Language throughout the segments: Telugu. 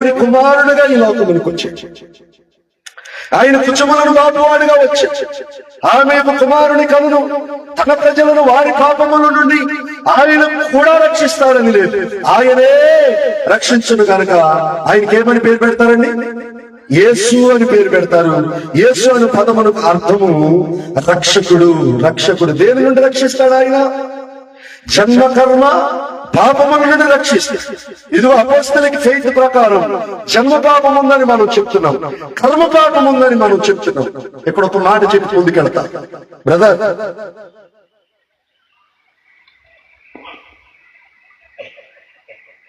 కుమారుడుగా ఈ లోకమునికి వచ్చాడు. ఆయన కుచములను బాపువాడుగా వచ్చాడు. ఆమె కుమారుని కనును తన ప్రజలను వారి పాపముల నుండి ఆయన కూడా రక్షిస్తాడని లేదు, ఆయనే రక్షించును కనుక ఆయనకి ఏమని పేరు పెడతారండి? యేసు అని పేరు పెడతారు. యేసు అనే పదమునకు అర్థము రక్షకుడు. రక్షకుడు దేని నుండి రక్షిస్తాడు? ఆయన జన్మ కర్మ పాపముల నుండి రక్షిస్తాడు. ఇది అపోస్తలిక్ ఫెయిత్ ప్రకారం జన్మ పాపం ఉందని మనం చెప్తున్నాం, కర్మ పాపం ఉందని మనం చెప్తున్నాం. ఇక్కడ ఒక మాట చెప్పి ముందుకెళ్తా బ్రదర్.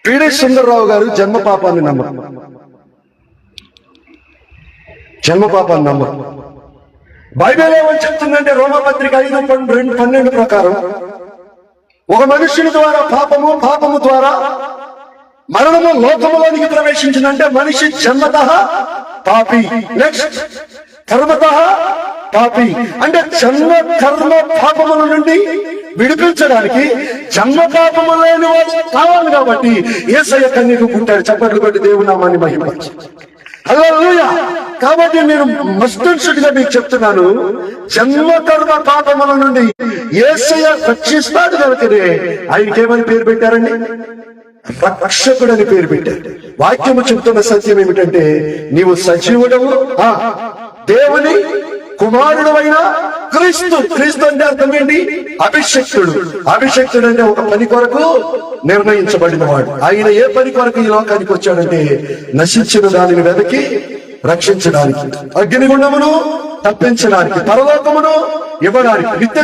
పిడి సుందరరావు గారు జన్మ పాపాన్ని నమ్మరు, జన్మ పాపాన్ని నమ్మరు. బైబిల్ ఏమని చెప్తుందంటే రోమపత్రిక 5:12 ప్రకారం ఒక మనుష్యుని ద్వారా పాపము ద్వారా మరణము లోకములోనికి ప్రవేశించిందంటే మనిషి జన్మతః పాపి, నెక్స్ట్ కర్మతః పాపి. అంటే జన్మ కర్మ పాపముల నుండి విడిపించడానికి జన్మ పాపము లేని వాడు కావాలి కాబట్టి యేసయ్య కన్యకు పుట్టాడు. చప్పట్లు కొట్టి దేవుని నామాన్ని మహిమపరచండి. హల్లెలూయా. కాబట్టి నేను మస్టన్సుడిగా మీకు చెప్తున్నాను, జన్మ కర్మ పాపముల నుండి యేసయ్య రక్షిస్తాడు కనుకనే ఆయనకేమని పేరు పెట్టారండి? రక్షకుడు అని పేరు పెట్టారు. వాక్యము చెప్తున్న సత్యం ఏమిటంటే నీవు సజీవుడవు, దేవుని కుమారుడు అయిన క్రీస్తు. క్రీస్తు అంటే అర్థం ఏంటి? అభిషక్తుడు. అభిషక్తుడు అంటే ఒక పని కొరకు నిర్ణయించబడిన వాడు. ఆయన ఏ పని కొరకు ఈ లోకానికి వచ్చాడంటే నశించిన దానిని వెదకి రక్షించడానికి, అగ్నిగుండమును తప్పించడానికి, పరలోకమును ఇవ్వడానికి, నిత్య